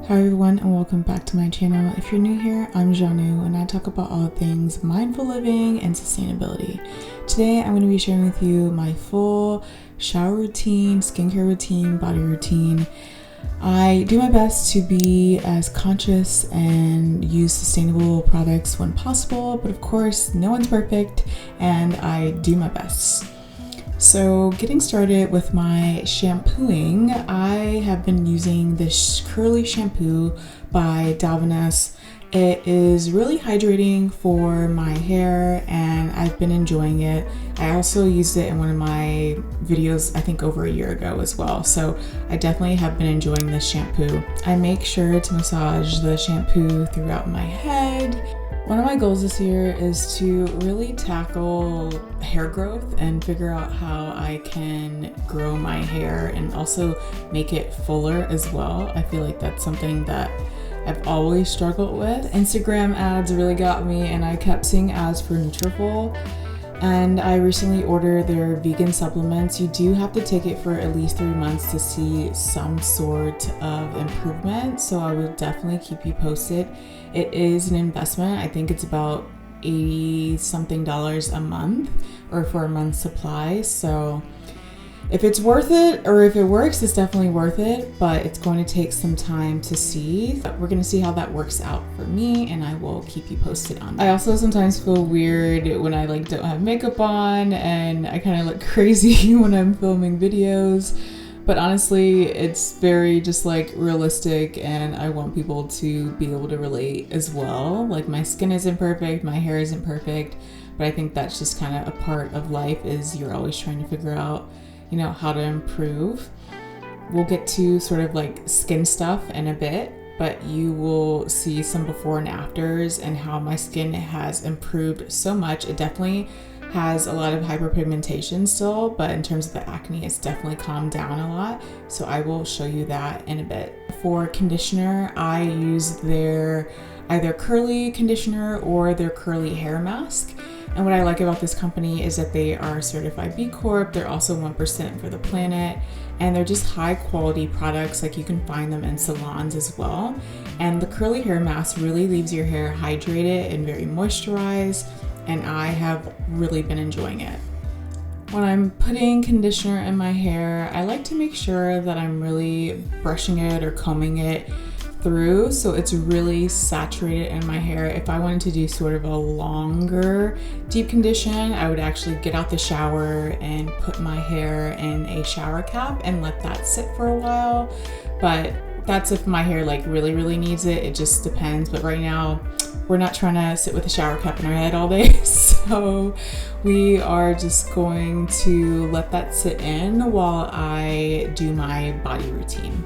Hi everyone, and welcome back to my channel. If you're new here, I'm Janu and I talk about all things mindful living and sustainability. Today I'm going to be sharing with you my full shower routine, skincare routine, body routine. I do my best to be as conscious and use sustainable products when possible, but of course no one's perfect and I do my best. So getting started with my shampooing, I have been using this curly shampoo by Davines. It is really hydrating for my hair and I've been enjoying it. I also used it in one of my videos, I think over a year ago as well. So I definitely have been enjoying this shampoo. I make sure to massage the shampoo throughout my head. One of my goals this year is to really tackle hair growth and figure out how I can grow my hair and also make it fuller as well. I feel like that's something that I've always struggled with. Instagram ads really got me and I kept seeing ads for Nutrafol. And I recently ordered their vegan supplements. You do have to take it for at least 3 months to see some sort of improvement. So I will definitely keep you posted. It is an investment. I think it's about $80 something a month or for a month's supply. So if it's worth it or if it works, it's definitely worth it, but it's going to take some time to see. We're going to see how that works out for me and I will keep you posted on that. I also sometimes feel weird when I don't have makeup on and I kind of look crazy when I'm filming videos, but honestly, it's very just realistic and I want people to be able to relate as well. Like my skin isn't perfect, my hair isn't perfect, but I think that's just kind of a part of life is you're always trying to figure out how to improve. We'll get to sort of skin stuff in a bit, but you will see some before and afters and how my skin has improved so much. It definitely has a lot of hyperpigmentation still, but in terms of the acne, it's definitely calmed down a lot. So I will show you that in a bit. For conditioner, I use their either curly conditioner or their curly hair mask. And what I like about this company is that they are certified B Corp. They're also 1% for the planet. And they're just high quality products. You can find them in salons as well. And the curly hair mask really leaves your hair hydrated and very moisturized. And I have really been enjoying it. When I'm putting conditioner in my hair, I like to make sure that I'm really brushing it or combing it through so it's really saturated in my hair. If I wanted to do sort of a longer deep condition, I would actually get out the shower and put my hair in a shower cap and let that sit for a while. But that's if my hair really needs it. It just depends. But right now we're not trying to sit with a shower cap in our head all day. So we are just going to let that sit in while I do my body routine.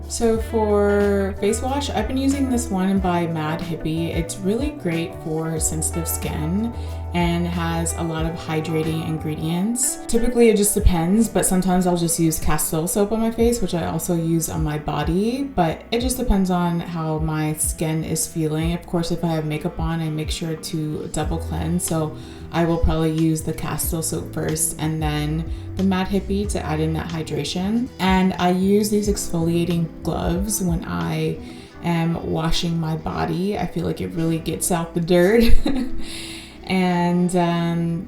So for face wash, I've been using this one by Mad Hippie. It's really great for sensitive skin and has a lot of hydrating ingredients. Typically it just depends, but sometimes I'll just use castile soap on my face, which I also use on my body, but it just depends on how my skin is feeling. Of course, if I have makeup on, I make sure to double cleanse. So I will probably use the castile soap first and then the Mad Hippie to add in that hydration. And I use these exfoliating gloves when I am washing my body. I feel like it really gets out the dirt. And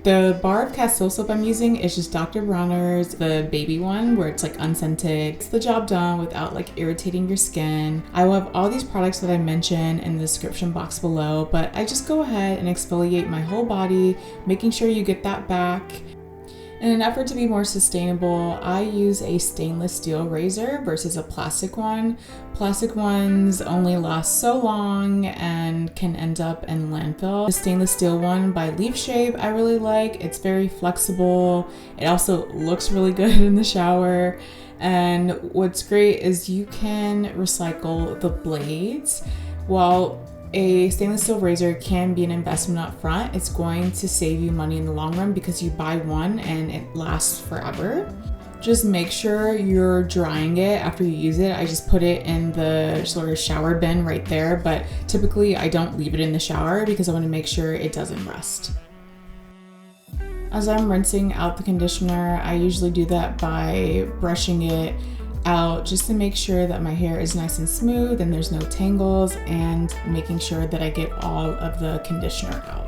the bar of castile soap I'm using is just Dr. Bronner's, the baby one, where it's unscented. It's the job done without irritating your skin. I will have all these products that I mentioned in the description box below, but I just go ahead and exfoliate my whole body, making sure you get that back. In an effort to be more sustainable, I use a stainless steel razor versus a plastic one. Plastic ones only last so long and can end up in landfill. The stainless steel one by Leaf Shape I really like. It's very flexible. It also looks really good in the shower. And what's great is you can recycle the blades. While a stainless steel razor can be an investment up front, it's going to save you money in the long run because you buy one and it lasts forever. Just make sure you're drying it after you use it. I just put it in the sort of shower bin right there, but typically I don't leave it in the shower because I want to make sure it doesn't rust. As I'm rinsing out the conditioner, I usually do that by brushing it out just to make sure that my hair is nice and smooth and there's no tangles, and making sure that I get all of the conditioner out.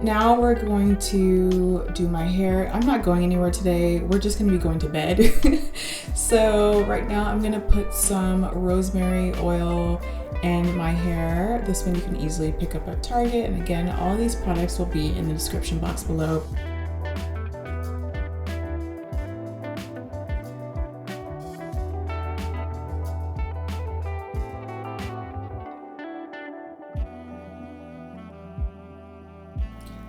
Now we're going to do my hair. I'm not going anywhere today. We're just gonna be going to bed. So right now I'm gonna put some rosemary oil in my hair. This one you can easily pick up at Target. And again, all these products will be in the description box below.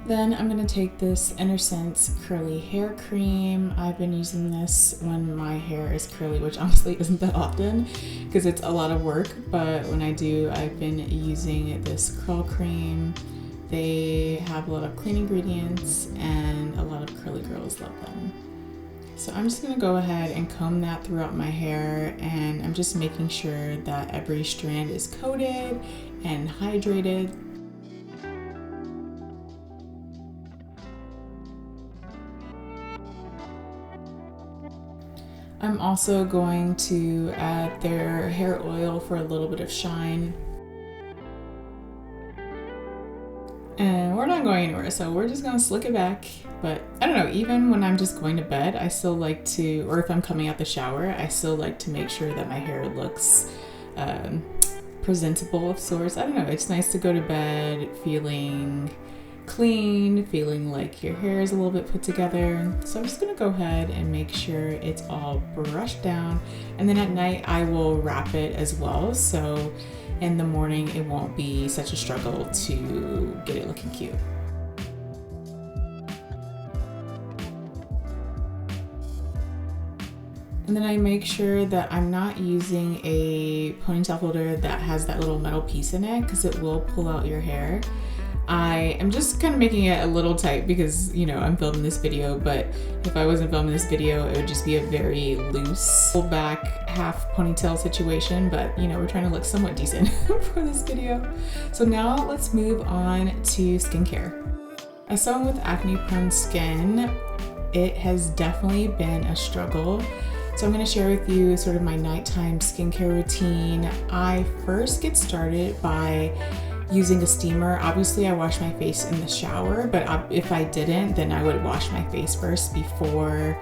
Then I'm going to take this Sense curly hair cream. I've been using this when my hair is curly, which honestly isn't that often because it's a lot of work, but when I do, I've been using this curl cream. They have a lot of clean ingredients and a lot of curly girls love them. So I'm just going to go ahead and comb that throughout my hair, and I'm just making sure that every strand is coated and hydrated. I'm also going to add their hair oil for a little bit of shine. And we're not going anywhere, so we're just gonna slick it back. But I don't know, even when I'm just going to bed, I still like to, or if I'm coming out the shower, I still like to make sure that my hair looks presentable of sorts. I don't know, it's nice to go to bed feeling clean, feeling like your hair is a little bit put together. So I'm just gonna go ahead and make sure it's all brushed down, and then at night I will wrap it as well, so in the morning it won't be such a struggle to get it looking cute. And then I make sure that I'm not using a ponytail holder that has that little metal piece in it, because it will pull out your hair. I am just kind of making it a little tight because, you know, I'm filming this video, but if I wasn't filming this video, it would just be a very loose, pulled back half ponytail situation, but you know, we're trying to look somewhat decent for this video. So now let's move on to skincare. As someone with acne prone skin, it has definitely been a struggle. So I'm going to share with you sort of my nighttime skincare routine. I first get started by using a steamer. Obviously I wash my face in the shower, but if I didn't, then I would wash my face first before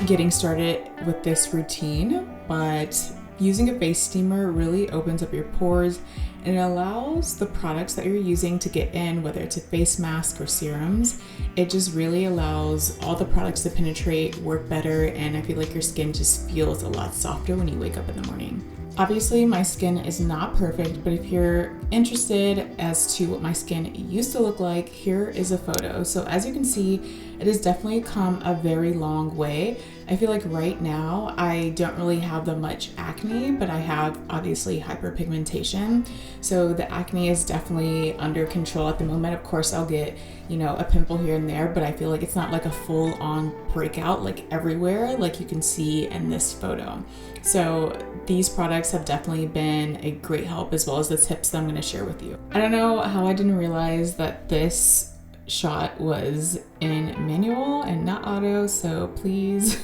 getting started with this routine. But using a face steamer really opens up your pores, and it allows the products that you're using to get in, whether it's a face mask or serums. It just really allows all the products to penetrate, work better, and I feel like your skin just feels a lot softer when you wake up in the morning. Obviously, my skin is not perfect, but if you're interested as to what my skin used to look like, here is a photo. So as you can see, it has definitely come a very long way. I feel like right now, I don't really have that much acne, but I have obviously hyperpigmentation. So the acne is definitely under control at the moment. Of course, I'll get, you know, a pimple here and there, but I feel like it's not like a full on breakout like everywhere, like you can see in this photo. So these products have definitely been a great help, as well as the tips that I'm going to share with you. I don't know how I didn't realize that this shot was in manual and not auto, so please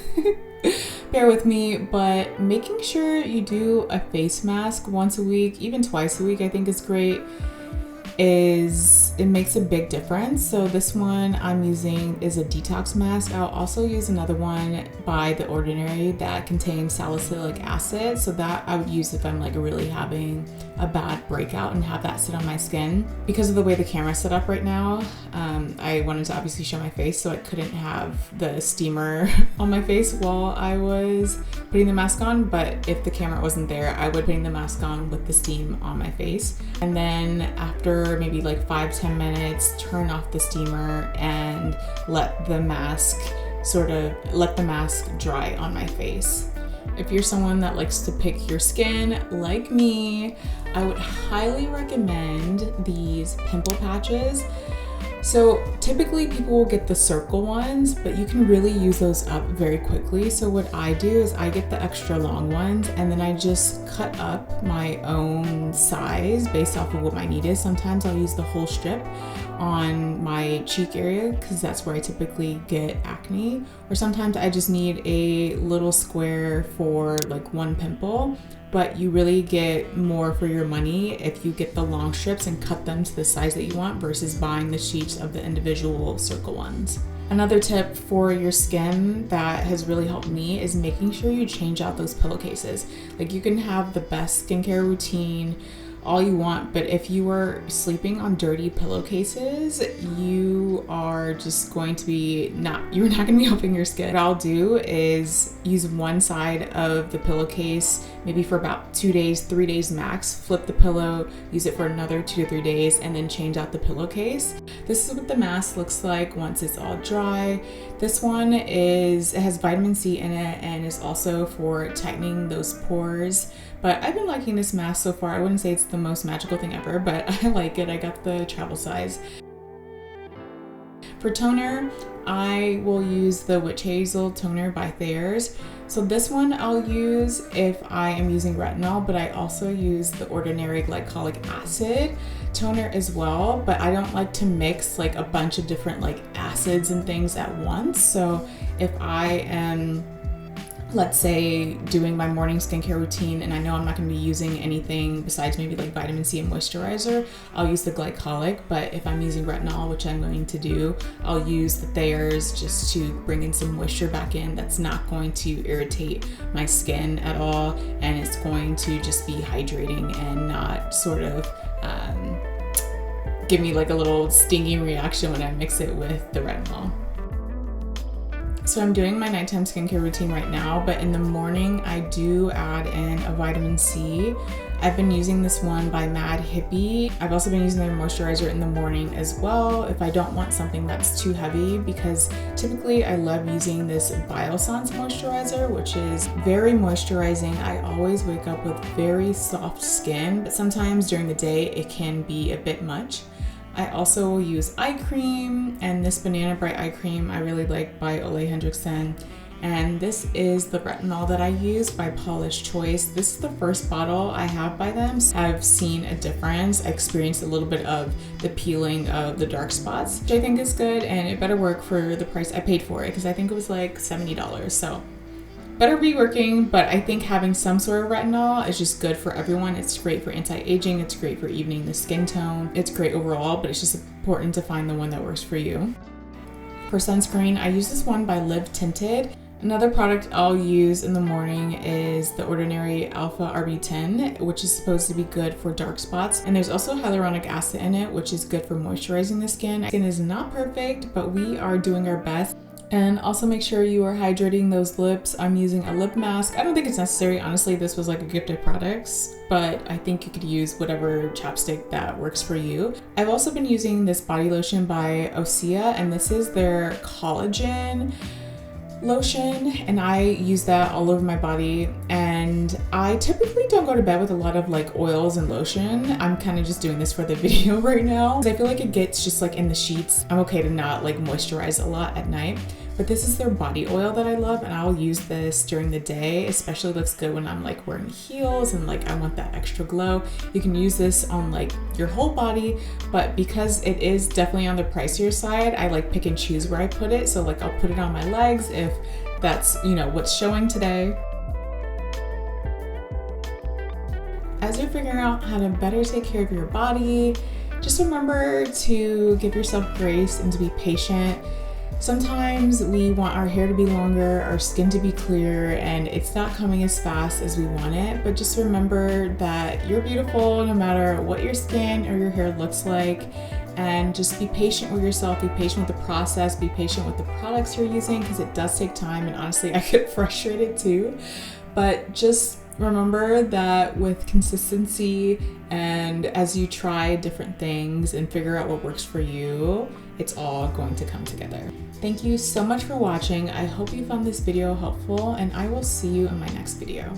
bear with me. But making sure you do a face mask once a week, even twice a week, I think is great. It makes a big difference. So this one I'm using is a detox mask. I'll also use another one by The Ordinary that contains salicylic acid. So that I would use if I'm like really having a bad breakout and have that sit on my skin. Because of the way the camera's set up right now, I wanted to obviously show my face, so I couldn't have the steamer on my face while I was putting the mask on. But if the camera wasn't there, I would put the mask on with the steam on my face. And then after maybe like 5-10 minutes, turn off the steamer and let the mask dry on my face. If you're someone that likes to pick your skin like me, I would highly recommend these pimple patches. So typically people will get the circle ones, but you can really use those up very quickly. So what I do is I get the extra long ones and then I just cut up my own size based off of what my need is. Sometimes I'll use the whole strip on my cheek area because that's where I typically get acne, or sometimes I just need a little square for like one pimple. But you really get more for your money if you get the long strips and cut them to the size that you want versus buying the sheets of the individual circle ones. Another tip for your skin that has really helped me is making sure you change out those pillowcases. Like, you can have the best skincare routine all you want, but if you are sleeping on dirty pillowcases, you are just going to be you're not going to be helping your skin. What I'll do is use one side of the pillowcase maybe for about 2 days, 3 days max, flip the pillow, use it for another 2 to 3 days, and then change out the pillowcase. This is what the mask looks like once it's all dry. This one it has vitamin C in it and is also for tightening those pores. But I've been liking this mask so far. I wouldn't say it's the most magical thing ever, but I like it. I got the travel size. For toner, I will use the Witch Hazel toner by Thayers. So this one I'll use if I am using retinol, but I also use the ordinary glycolic acid toner as well, but I don't like to mix like a bunch of different like acids and things at once. So if I am, let's say, doing my morning skincare routine and I know I'm not going to be using anything besides maybe like vitamin C and moisturizer, I'll use the glycolic. But if I'm using retinol, which I'm going to do, I'll use the Thayers just to bring in some moisture back in. That's not going to irritate my skin at all, and it's going to just be hydrating and not sort of give me like a little stinging reaction when I mix it with the retinol. So I'm doing my nighttime skincare routine right now, but in the morning I do add in a vitamin C. I've been using this one by Mad Hippie. I've also been using their moisturizer in the morning as well if I don't want something that's too heavy, because typically I love using this Biossance moisturizer, which is very moisturizing. I always wake up with very soft skin, but sometimes during the day it can be a bit much. I also will use eye cream, and this Banana Bright eye cream I really like by Ole Henriksen. And this is the retinol that I use by Paula's Choice. This is the first bottle I have by them. I've seen a difference. I experienced a little bit of the peeling of the dark spots, which I think is good, and it better work for the price I paid for it, because I think it was like $70. So better be working, but I think having some sort of retinol is just good for everyone. It's great for anti-aging, it's great for evening the skin tone, it's great overall, but it's just important to find the one that works for you. For sunscreen, I use this one by Live Tinted. Another product I'll use in the morning is the Ordinary Alpha RB10, which is supposed to be good for dark spots. And there's also hyaluronic acid in it, which is good for moisturizing the skin. Skin is not perfect, but we are doing our best. And also make sure you are hydrating those lips. I'm using a lip mask. I don't think it's necessary. Honestly, this was like a gifted products, but I think you could use whatever chapstick that works for you. I've also been using this body lotion by Osea, and this is their collagen lotion, and I use that all over my body. And I typically don't go to bed with a lot of like oils and lotion. I'm kind of just doing this for the video right now because I feel like it gets just like in the sheets. I'm okay to not like moisturize a lot at night, but this is their body oil that I love, and I'll use this during the day. Especially looks good when I'm like wearing heels and like I want that extra glow. You can use this on like your whole body, but because it is definitely on the pricier side, I like pick and choose where I put it. So like I'll put it on my legs if that's, you know, what's showing today. As you're figuring out how to better take care of your body, just remember to give yourself grace and to be patient. Sometimes we want our hair to be longer, our skin to be clear, and it's not coming as fast as we want it. But just remember that you're beautiful no matter what your skin or your hair looks like. And just be patient with yourself, be patient with the process, be patient with the products you're using, because it does take time. And honestly, I get frustrated too. But just remember that with consistency and as you try different things and figure out what works for you, it's all going to come together. Thank you so much for watching. I hope you found this video helpful, and I will see you in my next video.